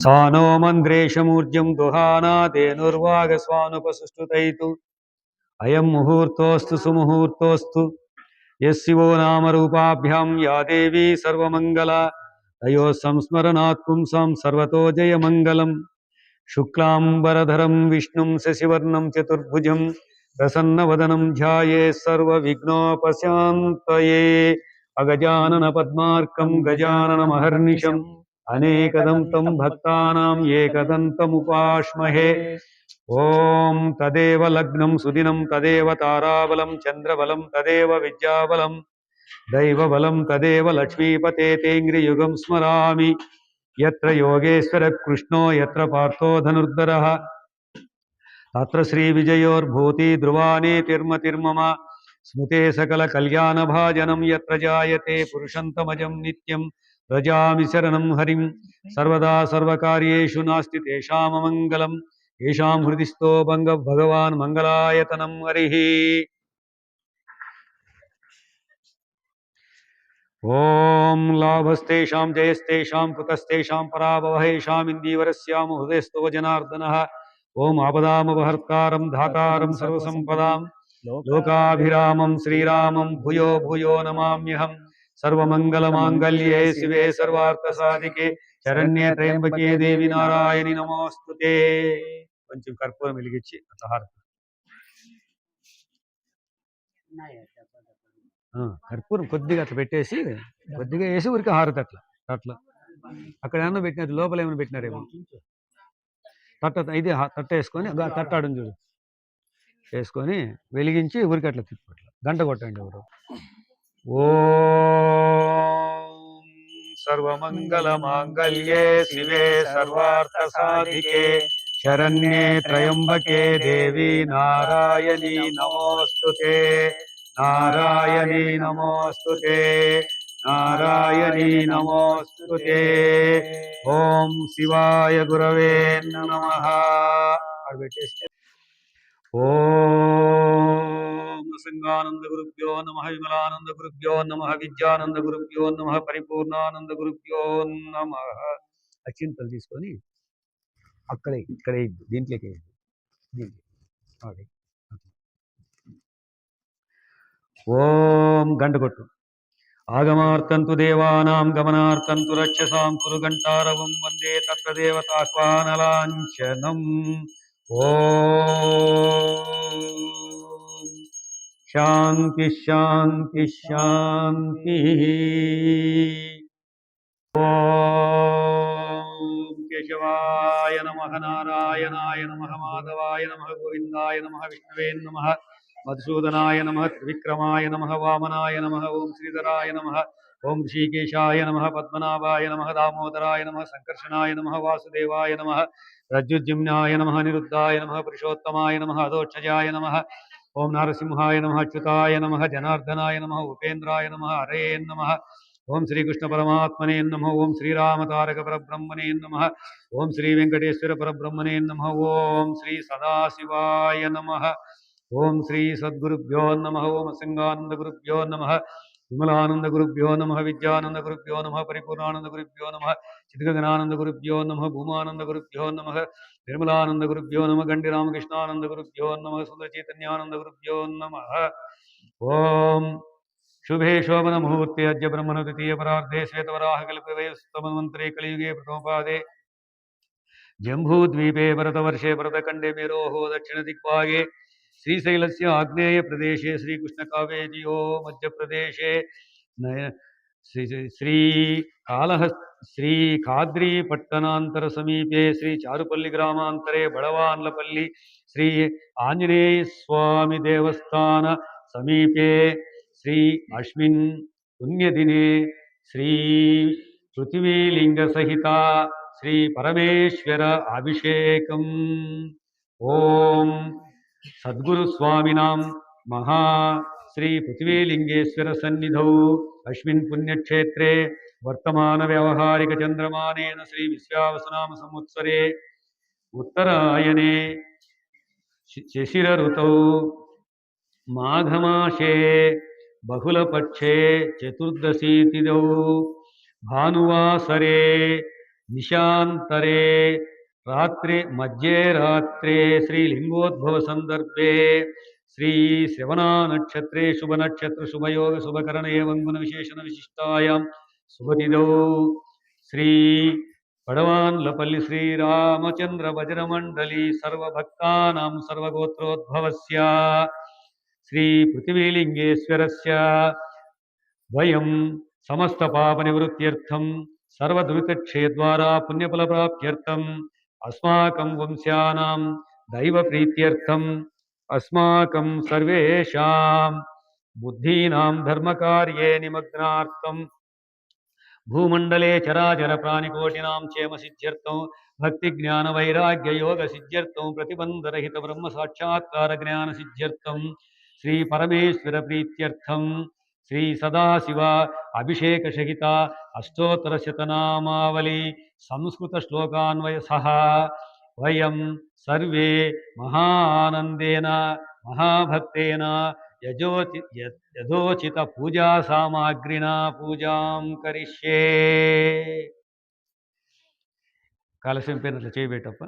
सानो मन्द्रेशमूर्जं दुहाना धेनुर्वागस्वानुपसुष्टुतैतु अयं मुहूर्तोऽस्तु सुमुहूर्तोऽस्तु यस्शिवो नामरूपाभ्यां या देवी सर्वमङ्गला तयोः संस्मरणात् पुंसां सर्वतो जयमङ्गलम् शुक्लाम्बरधरं विष्णुं शशिवर्णं चतुर्भुजं प्रसन्नवदनं ध्यायेत् सर्वविघ्नोपशान्तये अगजानन पद्मार्कं गजाननमहर्निशम् अनेकदन्तं भक्तानां एकदन्तमुपास्महे ॐ तदेव लग्नं सुदिनं तदेव ताराबलं चन्द्रबलं तदेव विद्याबलं दैवबलं तदेव लक्ष्मीपते तेङ्ग्रियुगं स्मरामि यत्र योगेश्वर कृष्णो यत्र पार्थो धनुर्धरः तत्र श्रीविजयोर्भूति ध्रुवानि तिर्मतिर्मम स्मृते सकलकल्याणभाजनं यत्र जायते पुरुषन्तमजं नित्यं व्रजामि शरणं हरिं सर्वदा सर्वकार्येषु नास्ति तेषाममङ्गलं येषां हृदि स्थो भगवान् मङ्गलायतनं हरिः ॐ लाभस्तेषां जयस्तेषां कुतस्तेषां पराभवहेषाम् इन्दीवरस्याम हृदयस्थो जनार्दनः ॐ आपदामपहर्तारं धातारं सर्वसम्पदां लोकाभिरामं श्रीरामं भूयो भूयो नमाम्यहम् सर्वमङ्गलमाङ्गल्ये शिवे सर्वार्थसाधिके शरण्ये त्र्यम्बके देवी नारायणि नमोऽस्तुते కొంచెం కర్పూరం వెలిగించి కర్పూరం కొద్దిగా అట్లా పెట్టేసి కొద్దిగా వేసి ఊరికి హారతి అట్లా అట్లా అక్కడ ఏమన్నా పెట్టినారు లోపల ఏమైనా పెట్టినారేమో ఇది తట్ట వేసుకొని తట్టాడని చూడు వేసుకొని వెలిగించి ఊరికి అట్లా తిప్పట్ల గంట కొట్టండి ఎవరు ఓం సర్వమంగళ మాంగళ్యే శివే సర్వార్థ సాధికే శరణ్యే త్రయంబకే దేవి నారాయణి నమోస్తుతే नारायणी नमोस्तुते नारायणी नमोस्तुते ओम शिवाय गुरवे नमः ओम संगानंद गुरुभ्यो नमः विमलानंद गुरुभ्यो नमः विद्यानंद गुरुभ्यो नमः परिपूर्णानंद गुरुभ्यो नमः అక్షింతలు తీసుకొని ఇక్కడే దీంట్లోకి ఓం గంటకొట్టు ఆగమార్తంతు దేవానాం గమనార్తంతు రక్షసాం కురు గంటారవం వందే తత్ర దేవతాహ్వానలాంఛనం ఓం శాంతి శాంతి శాంతి ఓం కేశవాయ నమః నారాయణాయ నమః మాధవాయ నమః గోవిందాయ నమః విష్ణువే నమః मधुसूदनाय नमः त्रिविक्रमाय नमः वामनाय नमः ओं श्रीधराय नमः ओं ऋषिकेशाय नमः पद्मनाभाय नमः दामोदराय नमः संकर्षणाय नमः वासुदेवाय नमः रज्जुजिम्नाय नमः निरुद्धाय नमः पुरुषोत्तमाय नमः अधोक्षजाय नमः ओं नारसिंहाय नमः अच्युताय नमः जनार्दनाय नमः उपेन्द्राय नमः हरे नमः ओं श्रीकृष्ण परमात्मने नमः ओं श्रीरामतारक परब्रह्मणे नमः ओं श्री वेंकटेश्वर परब्रह्मणे नमः ओं श्री सदाशिवाय नमः ओम श्री सद्गुरुभ्यो नमः ओम सिंगानंद गुरुभ्यो नमः विमलानंद गुरुभ्यो नमः विद्यानंद गुरुभ्यो नमः परिपूर्णानंद गुरुभ्यो नमः चिद्गगनानंद गुरुभ्यो नमः भूमानंद गुरुभ्यो नमः निर्मलानंद गुरुभ्यो नमः गंडी रामकृष्णानंद गुरुभ्यो नमः सुंदर चैतन्यानंद गुरुभ्यो नमः ओम शुभे शोभन मुहूर्ते अद्य ब्रह्मण द्वितीय परार्धे श्वेतवराह कल्पवयस्तमन्वन्तरे कलियुगे प्रथमपादे जम्बूद्वीपे भरतवर्षे भरतखण्डे मेरोः दक्षिणदिग्भागे श्रीशैलस्य आग्नेय प्रदेशे श्रीकृष्णकावेर्यो मध्यप्रदेशे श्रीकाद्रीपट्टनान्तर समीपे श्री चारुपल्ली ग्रामान्तरे बडवान्लपल्ली श्री आंजनेय स्वामी देवस्थान समीपे श्री अस्मिन् पुण्यदिने श्री पृथ्वीलिंग सहिता श्री परमेश्वर अभिषेकम् ओम सद्गुरु स्वामिनां महा श्री पृथ्वीलिंगेश्वर सन्निधौ अस्मिन् पुण्यक्षेत्रे वर्तमान व्यवहारिक चंद्रमानेन श्री विश्वावसुनाम संवत्सरे उत्तरायणे शिशिर ऋतौ माघमासे बहुलपक्षे चतुर्दशी तिथौ भानुवासरे निशान्तरे रात्रे मध्ये रात्रे श्रीलिंगोद्भव संदर्भे श्री श्रवणा नक्षत्रे शुभ नक्षत्र शुभ योग शुभकरण एवं गुण विशेषण विशिष्टायां शुभतिदौ श्री पडवान्लपल्ली श्रीरामचंद्र वज्रमंडली सर्वभक्तानां सर्वगोत्रोद्भवस्य श्री पृथ्वीलिंगेश्वरस्य वयं समस्त पाप निवृत्त्यर्थं सर्वदुरितक्षयद्वारा पुण्यफलप्राप्त्यर्थम् अस्माकं वंश्यानां दैवप्रीत्यर्थम् अस्माकं सर्वेषां बुद्धीनां धर्मकार्ये निमग्नार्थं भूमंडले चराचर प्राणिकोटिनां क्षेम सिद्ध्यर्थं भक्ति ज्ञान वैराग्य योग सिद्ध्यर्थं प्रतिबंध रहित ब्रह्म साक्षात्कार ज्ञान सिद्ध्यर्थं श्री परमेश्वर प्रीत्यर्थं श्री सदाशिव अभिषेक सहिता अष्टोत्तर शतनामावली संस्कृत श्लोकान्वय सह वयं सर्वे महानंदेन महाभक्तेन यथोचित पूजा सामग्रिना पूजां करिष्ये కలశం పైన అట్లా చేయబెట్టప్ప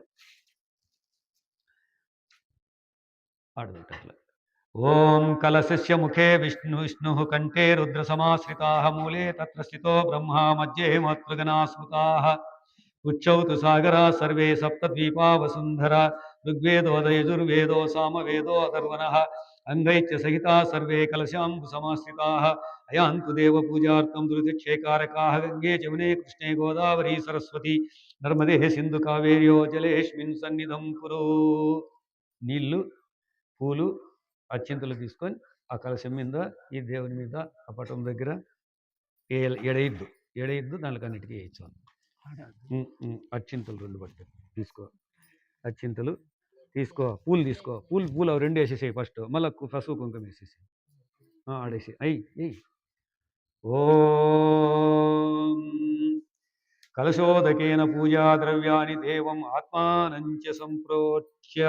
ఆడబెట్టట్ల ఓం కలశస్య ముఖే విష్ణు కంఠే రుద్ర సమాశ్రితాః మూలే తత్ర స్థితో బ్రహ్మా మధ్యే మాతృగణా స్మృతాః ఉచ్చౌ తు సాగరా సర్వే సప్తద్వీపా వసుంధర ఋగ్వేదోదయ యజుర్వేదో సామవేదో అథర్వణః अंगैश्च सहिता सर्वे कलशां समाश्रिताः अयान्तु देवपूजार्थं दुरितक्षयकारकाः गंगे जमुने कृष्णे गोदावरी सरस्वती नर्मदे सिंधु कावेर्यो जलेस्मिन् सन्निधं कुरु నీళ్ళు పూలు అత్యంతలు తీసుకొని ఆ కలశం మీద ఈ దేవుని మీద ఆ పటం దగ్గర ఎడయిద్దు దానికి అన్నిటికీ వేయచ్చు అత్యంతలు రెండు బట్టి తీసుకో అత్యంతలు తీసుకో పూలు తీసుకో పూలు అవి రెండు వేసేసాయి ఫస్ట్ మళ్ళీ పసుపు కుంకుమ వేసేసి ఆడేసి అయ్యి ఓం కలశోదకేన పూజా ద్రవ్యాన్ని దేవం ఆత్మానంచ సంప్రోచ్య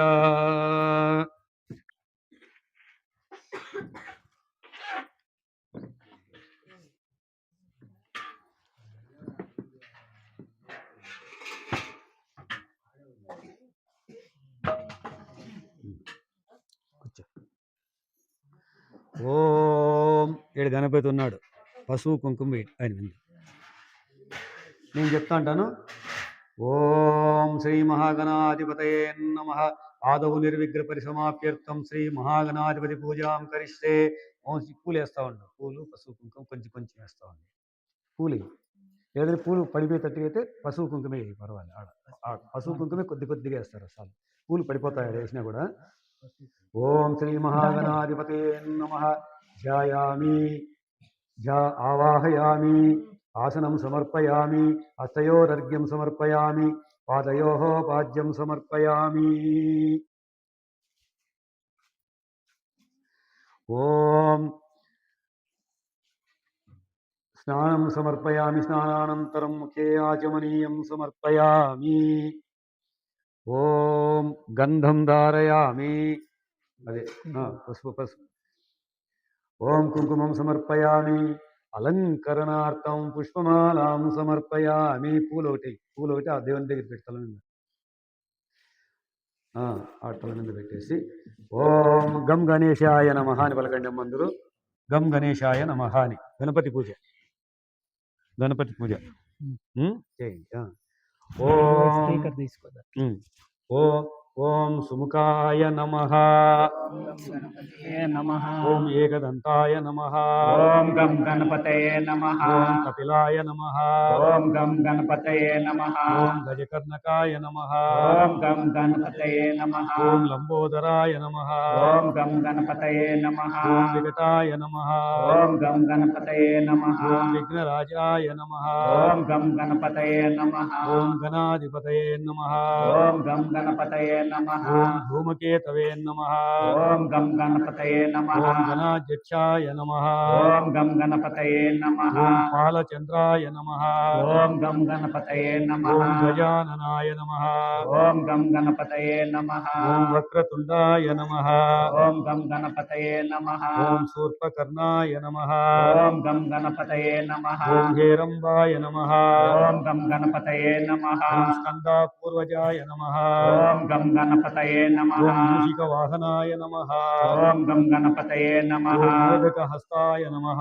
ఓం ఏడు గణపతి ఉన్నాడు పసుపు కుంకుమ ఆయన నేను చెప్తా అంటాను ఓం శ్రీ మహాగణాధిపతయే నమః ఆదౌ నిర్విఘ్న పరిసమాప్యర్థం శ్రీ మహాగణాధిపతి పూజాం కరిష్యే ఓం పూలు వేస్తూ ఉంటాం పూలు పసుపు కుంకుమ కొంచెం వేస్తూ ఉంటాం పూలు ఏదైనా పూలు పడిపోయేటట్టుగా అయితే పసుపు కుంకుమే పర్వాలేదు ఆడ పసుపు కుంకుమే కొద్దిగా వేస్తారు అసలు పూలు పడిపోతాయి వేసినా కూడా ఓం శ్రీ మహాగణాధిపతే నమః ధ్యాయామి ఆవాహయామి ఆసనం సమర్పయామి హస్తయోరర్ఘ్యం సమర్పయామి పాదయోః పాద్యం సమర్పయామి ఓం స్నానం సమర్పయామి స్నానానంతరం ముఖే ఆచమనీయం సమర్పయామి ఓం గంధం ధారయామి అదే పసుపు ఓం కుంకుమం సమర్పయామి అలంకరణార్థం పుష్పమాలాం సమర్పయామి పూలు ఒకటి ఆ దేవుని దగ్గర పెట్టాల మీద ఆ తల మీద పెట్టేసి ఓం గం గణేశాయ నమః అని పలకండి అందరూ గం గణేశాయ నమః అని గణపతి పూజ చేయండి ఓం సుముఖాయ నమః ఓం ఏకదంతాయ నమః ఓం గం గణపతయే నమః ఓం కపిలాయ నమః ఓం గం గణపతయే నమః ఓం గజకర్ణకాయ నమః ఓం గం గణపతయే నమః ఓం లంబోదరాయ నమః ఓం గం గణపతయే నమః ఓం వికటాయ నమః ఓం గం గణపతయే నమః ఓం విఘ్నరాజాయ నమః ఓం గం గణపతయే నమః ఓం గణాధిపతయే నమః ఓం గం గణపతయే नमः ఓం ధూమకేతవే నమః ఓం గం గణపతయే నమః ఓం గణాధ్యక్షాయ నమః ఓం గం గణపతయే నమః ఓం పాలచంద్రాయ నమః ఓం గం గణపతయే నమః ఓం గజాననాయ నమః ఓం గం గణపతయే నమః ఓం వక్రతుండాయ నమః ఓం గం గణపతయే నమః ఓం శూర్పకర్ణాయ నమః ఓం గం గణపతయే నమః ఓం హేరంబాయ నమః ఓం గం గణపతయే నమః ఓం స్కందాపూర్వజాయ నమః ఓం గం గణపతయే నమః ఓం మూషిక వాహనాయ నమః ఓం గం గణపతయే నమః ఓం మోదకహస్తాయ నమః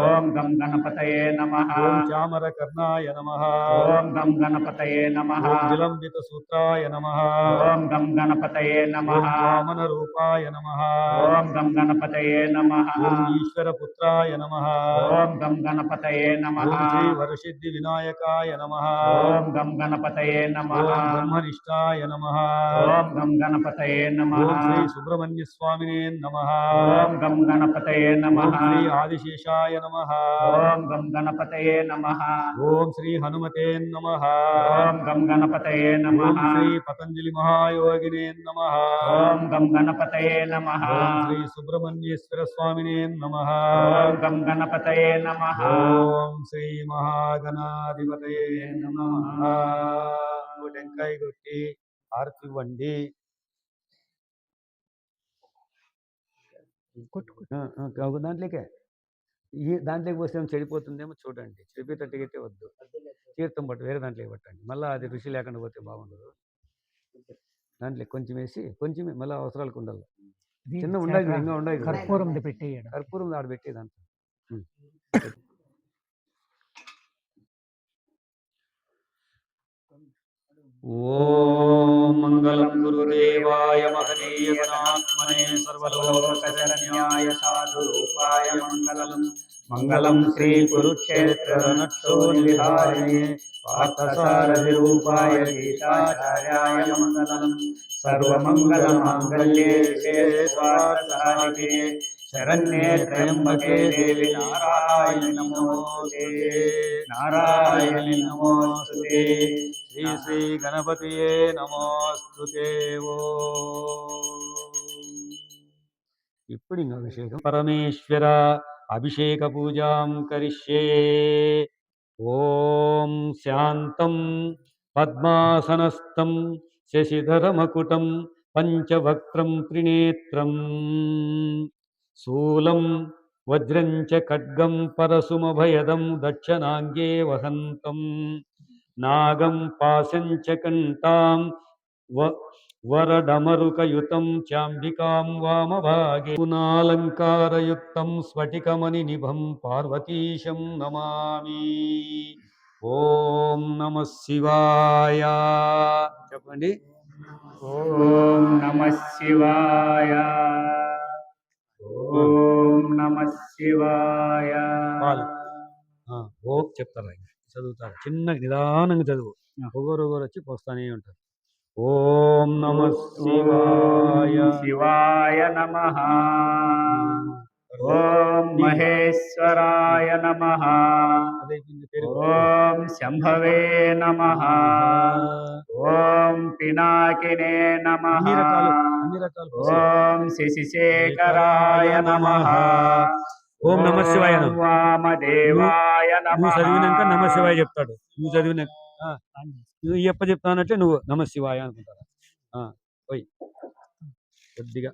ఓం గం గణపతయే నమః ఓం చామరకర్ణాయ నమః ఓం గం గణపతయే నమః ఓం విలంబిత సూత్రాయ నమః ఓం గం గణపతయే నమః ఓం వామన రూపాయ నమః ఓం గం గణపతయే నమః ఓం ఈశ్వరపుత్రాయ నమః ఓం గం గణపతయే నమః ఓం శ్రీ వరసిద్ధి వినాయకాయ నమః ఓం గం గణపతయే నమః ఓం బ్రహ్మనిష్టాయ నమః ఓం గం గణపతయే నమః ఓం శ్రీ సుబ్రహ్మణ్య స్వామినే నమః ఓం గం గణపతయే నమః ఓం శ్రీ ఆదిశేషాయ నమః ఓం గం గణపతయే నమః ఓం శ్రీ హనుమతే నమః ఓం గం గణపతయే ఓం నమః శ్రీ పతంజలి మహాయోగినే నమః ఓం గం గణపతయే నమః ఓం శ్రీ సుబ్రహ్మణ్యేశ్వర స్వామినే నమః ఓం గం గణపతయే నమః ఓం శ్రీ మహాగణాధిపతయే నమః టెంకాయ కొట్టి హారతి ఇవ్వండి. దాంట్లోకే ఈ దాంట్లోకి పోస్తే చెడిపోతుందేమో చూడండి, చెడిపోయేటట్టుగా అయితే వద్దు. తీర్థం పట్టు వేరే దాంట్లోకి పట్టండి, మళ్ళీ అది రుచి లేకుండా పోతే బాగుండదు. దాంట్లో కొంచెం వేసి కొంచెం మళ్ళీ అవసరాలకు ఉండాలి. చిన్న ఉండాలి, ఇంకా ఉండాలి. కర్పూరం పెట్టి కర్పూరం ఆడ పెట్టి దాంట్లో ఓం మంగళం గురుదేవాయ మహనీయ గుణాత్మనే సర్వలోకశరణ్యాయ సాధురూపాయ మంగళం మంగళం శ్రీ కురుక్షేత్ర రణక్షోణిధారిణే పార్థసారథి రూపాయ గీతాచార్యాయ మంగళం సర్వమంగళమాంగళ్యే శివే స్వార్థసాధికే శరణ్యే త్రయంబకే దేవి నారాయణి నమోస్తుతే నారాయణి నమోస్తుతే శ్రీ శ్రీ గణపతియే నమోస్తుతే. ఇప్పుడు ఇంకా అభిషేకం. పరమేశ్వర అభిషేక పూజాం కరిష్యే. ఓం శాంతం పద్మాసనస్థం శశిధరమకుటం పంచవక్త్రం త్రినేత్రం శూలం వజ్రం చ ఖడ్గం పరశుమభయదం దక్షిణాంగే వహంతం నాగం పాశం చ కంఠాం వరడమరుకయుతం చాంబికాం వామభాగే పునాలంకారయుక్తం స్ఫటికమణి నిభం పార్వతీశం నమామి. ఓం నమః శివాయ చెప్పండి. ఓం నమః శివాయ ఓం నమః శివాయ. ఓం చెప్తారా, చదువుతారు చిన్న నిదానంగా చదువు, ఒగోరు వచ్చి పోస్తానే ఉంటారు. ఓం నమః శివాయ. శివాయ నమః. ఓం మహేశ్వరాయ నమః. ఓం శంభవే నమః. ఓం పినాకినే నమః. అన్ని రకాలు ఓం శశిశేఖరాయ నమః. ఓం నమః శివాయ. వామదేవాయ నువ్వు నమః. చదివినాక నమ శివాయ చెప్తాడు. నువ్వు చదివిన నువ్వు ఎప్ప చెప్తానంటే నువ్వు నమ శివాయ అనుకుంటారా. పోయి కొద్దిగా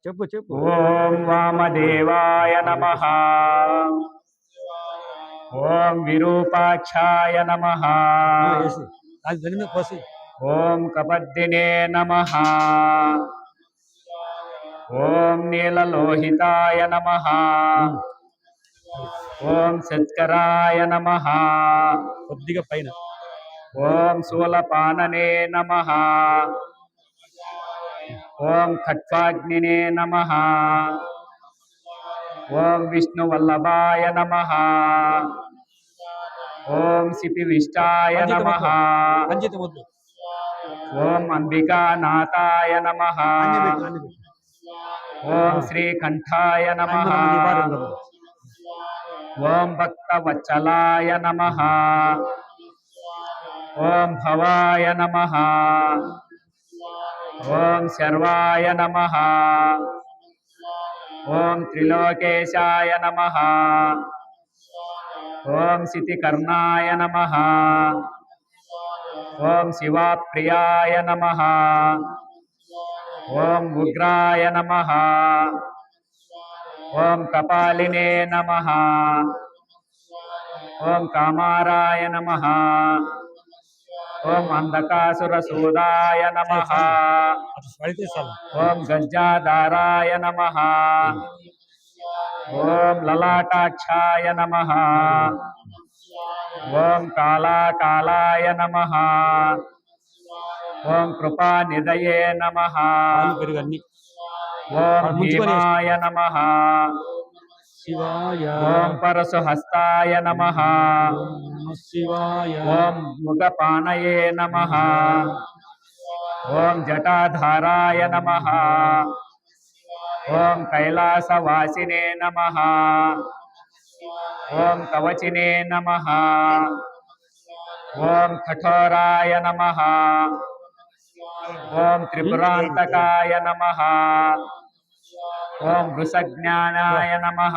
చెప్పు చెప్పు. ఓం వామదేవాయ నమః. ఓం విరూపాక్షాయ నమః. అది జరిగిన పోసి. ఓం కపద్దినే నమః. ఓం నీలలోహితాయ నమః. ఓం సత్కరాయ నమః. కొద్దిగా పైన. ఓం శూలపాననే నమః. ఓం ఖట్వాగ్నినే నమః. ఓం విష్ణువల్లభాయ నమః. ఓం సిపివిష్టాయ నమః. ఓం అంబికానాథాయ నమః. ఓం శ్రీకంఠాయ నమః. ఓం భక్తవత్సలాయ నమః. ఓం భవాయ నమః. ఓం శర్వాయ నమః. ఓం త్రిలోకేశాయ నమః. ఓం శితికర్ణాయ నమః. ఓం శివాప్రియాయ నమః. ఓం ఉగ్రాయ నమః. ఓం కపాలినే నమః. ఓం కామారాయ నమః. ఓం అంధకాసురసూదాయ నమః. ఓం గజ్జాధారాయ నమః. ఓం లలాటాక్షాయ నమః. ఓం కాళాకాలాయ నమః. ఓం కృపానిధయే నమః. ఓం భీమాయ నమః. శివాయ. ఓం పరశుహస్తాయ నమః. శివాయ. ఓం ముఖపానయే నమః. ఓం జటాధారాయ నమః. ఓం కైలాసవాసినే నమః. ఓం కవచినే నమః. ఓం కఠోరాయ నమః. ఓం త్రిపురాంతకాయ నమః. ఓం వృషజ్ఞానాయ నమః.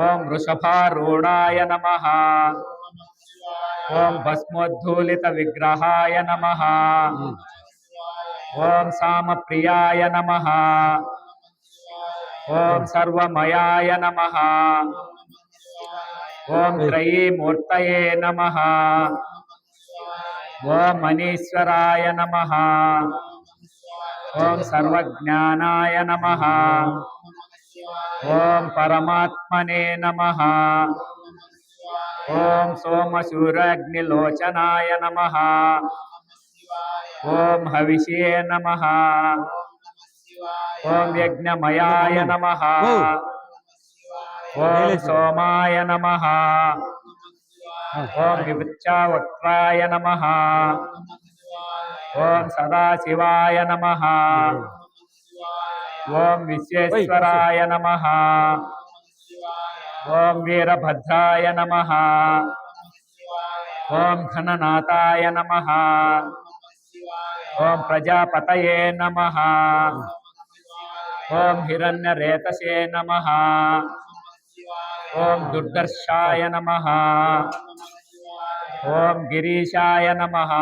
ఓం వృషభారూఢాయ నమః. ఓం భస్మోద్ధూలిత విగ్రహాయ నమః. ఓం సామప్రియాయ నమః. ఓం సర్వమయాయ నమః. ఓం త్రయీమూర్తయే నమః. ఓం మనీశ్వరాయ నమః. ఓం సర్వజ్ఞానాయ నమః. ఓం పరమాత్మనే నమః. ఓం సోమశూరాగ్నిలోచనాయ నమః. ఓం హవిషే నమః. ఓం యజ్ఞమయాయ నమః. ఓం సోమాయ నమః. ఓం వివృక్షావక్త్రాయ నమః. ఓం సదాశివాయ నమః. ఓం విశ్వేశ్వరాయ నమః. ఓం వీరభద్రాయ నమః. ఓం ఘననాథాయ నమః. ఓం ప్రజాపతయే నమః. ఓం హిరణ్యరేతసే నమః. ఓం దుర్దర్శాయ నమః. ఓం గిరీశాయ నమః.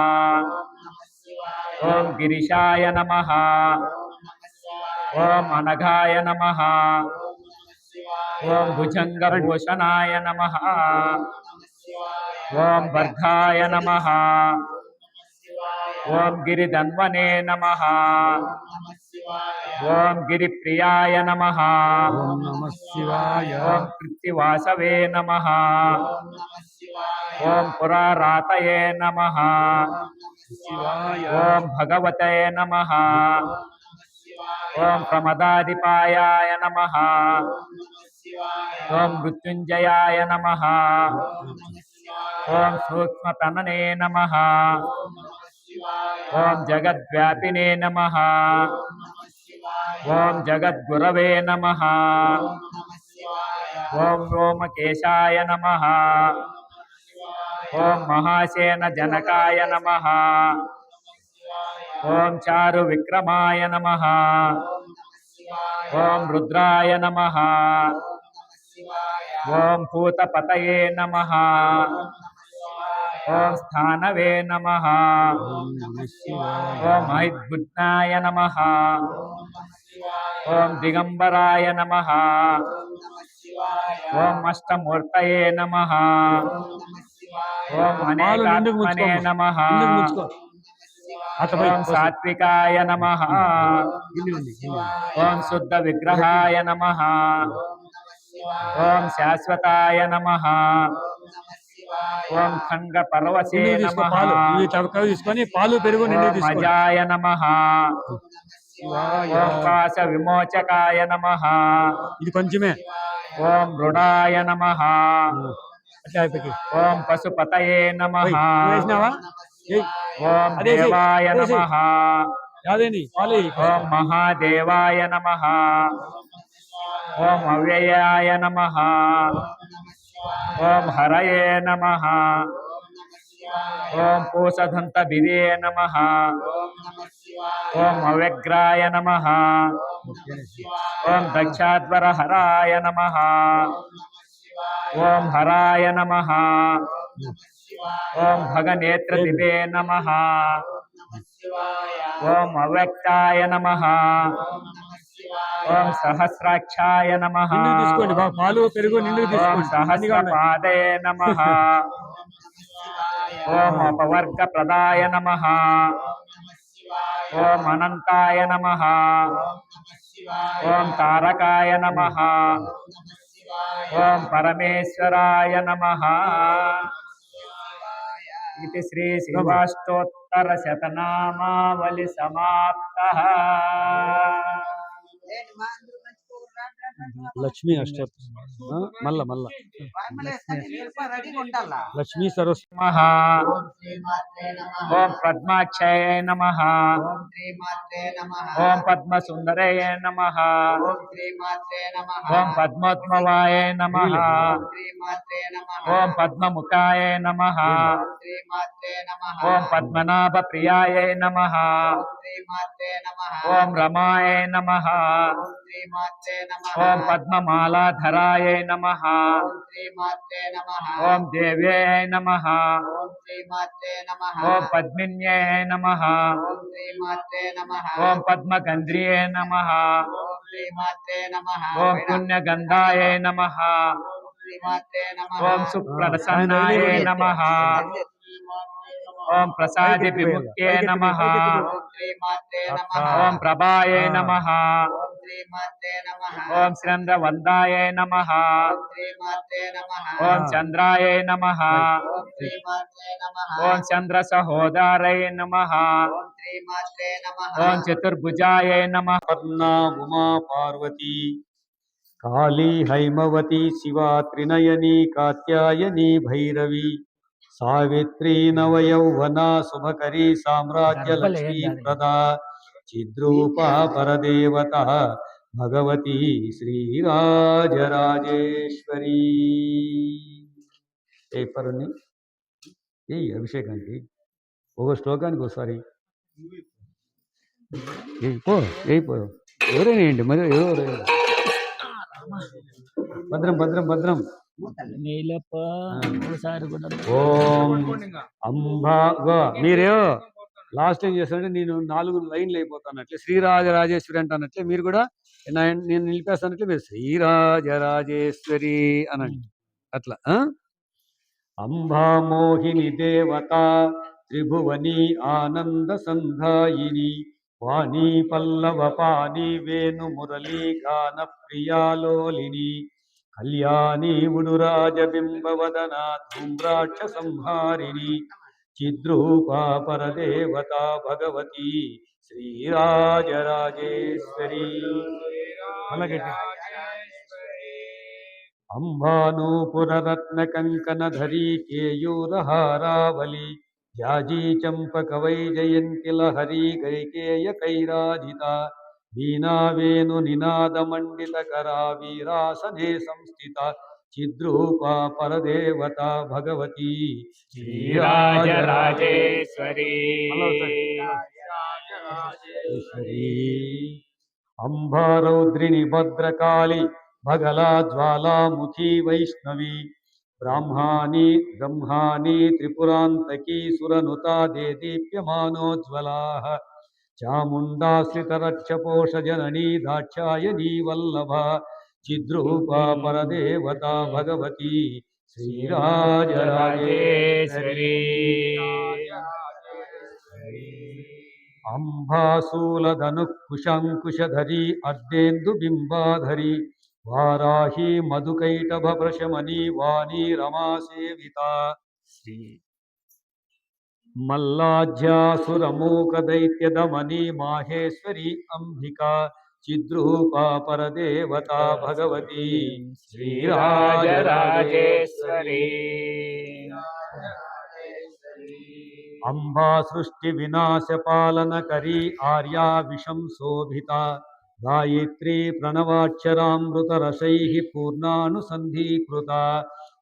ఓం గిరిశాయ నమః. ఓం అనఘాయ నమః. ఓం భుజంగభూషణాయ నమః. ఓం వర్ధాయ నమః. ఓం గిరిధన్వనే నమః. ఓం గిరిప్రియాయ నమః. ఓం నమః శివాయ. ఓం కృత్తివాసవే నమః. ఓం పురారాతయే నమః. శివాయ. ఓం భగవతే నమః. ఓం ప్రమదాధిపాయాయ నమః. ఓం మృత్యుంజయాయ నమః. ఓం సూక్ష్మతననే నమః. ఓం జగద్వ్యాపినే నమః. ఓం జగద్గురవే నమః. ఓం రోమకేశాయ నమః. ఓం మహాసేన జనకాయ నమః. ఓం చారు విక్రమాయ నమః. ఓం రుద్రాయ నమః. ఓం భూతపతయే నమః. ఓం స్థానవే నమః. ఓం నమః శివాయ. ఓం ఐద్బుద్ధాయ నమః. ఓం దిగంబరాయ నమః. ఓం అష్టమూర్తయే నమః. ఓం అనేకాత్మనే నమః. ఓం సాత్వికాయ నమః. ఓం శుద్ధ విగ్రహాయ నమః. ఓం శాశ్వతాయ నమః. ఓం ఖండ పర్వతే నమః. తీసుకొని పాలు పెరుగు ఓం అజాయ నమః. ఓం పాశ విమోచకాయ నమః. ఇది కొంచెమే. ఓం మృడాయ నమః. ఓం పశుపతయే నమః. ఓం దేవాయ నమః. ఓం మహాదేవాయ నమః. ఓం అవ్యయాయ నమః. ఓం హరయే నమః. ఓం పూసదంతభిదే నమః. ఓం అవ్యగ్రాయ నమః. ఓం దక్షాధ్వరహరాయ నమః. ఓం హరాయ నమః. ఓం భగనేత్రదివే నమః. ఓం అవ్యక్తాయ నమః. ఓం సహస్రాక్షాయ నమః. నిండుకు తీసుకోండి బాబు, పాలు పెరుగు నిండుకు ఓం తీసుకోండి. సహస్రపాదే నమః. ఓం అపవర్గప్రదాయ నమః. ఓం అనంతాయ నమః. ఓం తారకాయ నమః. ఓం పరమేశ్వరాయ నమః. ఇది శ్రీ శివాష్టోత్తర శతనామావళి సమాప్తః. లక్ష్మీ అష్ట మల్ల లక్ష్మీ సరస్వతి నమః. ఓం పద్మాక్షయ నమః. ఓం పద్మసుందరయ నమః. ఓం పద్మోద్భవాయ నమః. ఓం పద్మముఖాయ నమః. ఓం పద్మనాభ ప్రియాయ నమః. ఓం రమాయ నమః. ఓం పద్మమాలాధరాయ నమః. ఓం దేవ్యాయ నమః. ఓం పద్మిన్యాయ నమః. ఓం పద్మగంధ్రియే నమః. ఓం పుణ్యగంధాయ నమః. ఓం సుప్రసన్నాయ నమః. ఓం ప్రసాది విముక్త్యే నమః. ఓం ప్రభాయ నమః. ఓం చంద్రవందాయ నమః. ఓం చంద్రాయ నమః. ఓం చంద్ర సహోదరాయ నమః. ఓం చతుర్భుజాయ నమః. పర్ణా ఉమా పార్వతీ కాళీ హైమవతి శివా త్రినయనీ కాత్యాయనీ భైరవి సావిత్రీ నవయౌవనా శుభకరీ సామ్రాజ్య లక్ష్మీ ప్రదా చిద్రూపా పరదేవత భగవతి శ్రీరాజరాజేశ్వరీ. ఏ పరుని ఏ అభిషేకానికి ఒక శ్లోకానికి ఒకసారి పో ఎవరైనా ఏంటి మరి ఎవరు భద్రం భద్రం భద్రం. ఓం అంబా మీరే లాస్ట్ ఏం చేస్తానంటే నేను 4 లైన్లు అయిపోతానట్లే శ్రీరాజరాజేశ్వరి అంటానట్లే మీరు కూడా నేను నిలిపేస్తానట్లే మీరు శ్రీరాజరాజేశ్వరి అనండి అట్లా. అంబా మోహిని దేవత త్రిభువని ఆనంద సంధాయిని వాణి పల్లవ పాని వేణు మురళీ గాన ప్రియాలోలిని కళ్యాణి ఉడురాజబింబవదన ధూమ్రాక్ష సంహారిణి చిద్రూపా పరదేవత భగవతి శ్రీరాజరాజేశ్వరి. అంబానూపురరత్న కంకణధరీ కేయూరహారావళి జాజీ చంపక వైజయంతి లహరీ గైకేయ కైరాజిత వీణా వేణు నినాద మండిత కరా వీరాసనే సంస్థిత చిద్రూపా పరదేవత భగవతి శ్రీరాజరాజేశ్వరి. అంబారౌద్రిణి భద్రకాళి భగలా జ్వాలాముఖీ వైష్ణవి బ్రహ్మాణి త్రిపురాంతకీ సురనుతా దేదీప్యమానోజ్వలాః చాముండాశ్రితరక్షపోషజననీ దాక్షాయణీ వల్లభ చిద్రూపా పరదేవత భగవతి శ్రీరాజరాజేశ్వరి. అంబాశూలధనుకుశంకుశధరీ అర్ధేందు బింబాధరి వారాహి మధుకైటభృశమణి వాణి రమా సేవిత మల్లాధ్యాసురమూక దైత్యదమని మాహేశ్వరి అంబికా చిద్రూపా పరదేవత భగవతి శ్రీరాజరాజేశ్వరి. అంబా సృష్టి వినాశ పాలనకరీ ఆర్యా విషం శోభిత గాయత్రీ ప్రణవాక్షరామృత రసైః పూర్ణానుసంధీకృత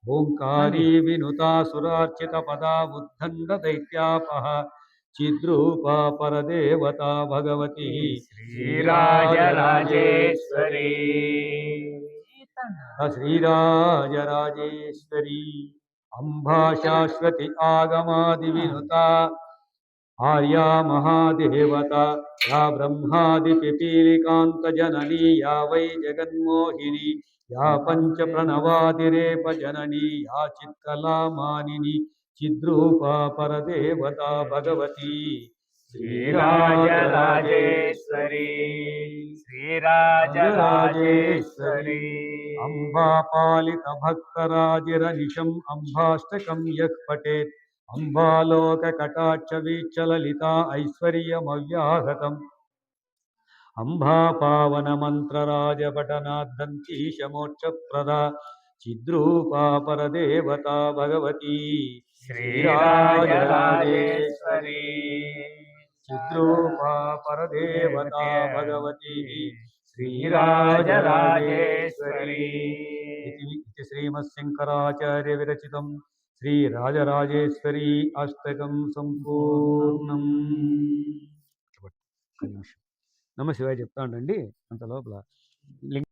ఓంకారీ వినుతా సురార్చిత పదా ఉద్దండ దైత్యాపహ చిద్రూపా పరదేవతా భగవతి శ్రీరాజరాజేశ్వరి శ్రీరాజరాజేశ్వరి అంబా శాశ్వతి ఆగమాది వినుత ఆర్యా మహాదేవత యా బ్రహ్మాది పిపీలికాంత జననీ యా వై జగన్మోహిని యా పంచ ప్రణవాదిరేప జననీ యా చిత్కలామానిని చిద్రూపా పరదేవత భగవతి శ్రీరాజరాజేశ్వరి శ్రీరాజరాజేశ్వరి అంబా పాలిత భక్తరాజిరనిశం అంబాష్టకం యః పఠేత్ అంబాలోక కటాక్ష వీక్షలలిత ఐశ్వర్యమవ్యాహతం అంబా పావన మంత్రరాజపటనాద్దంతీశమోక్షప్రద చిద్రూపా పరదేవతా భగవతి శ్రీరాజరాజేశ్వరి చిద్రూపా పరదేవతా భగవతి శ్రీరాజరాజేశ్వరి ఇది శ్రీమశంకరాచార్య విరచితం శ్రీరాజరాజేశ్వరి అష్టకం సంపూర్ణం. ఒక్క నిమిషం నమ శివాయ చెప్తా ఉండండి అంత లోపల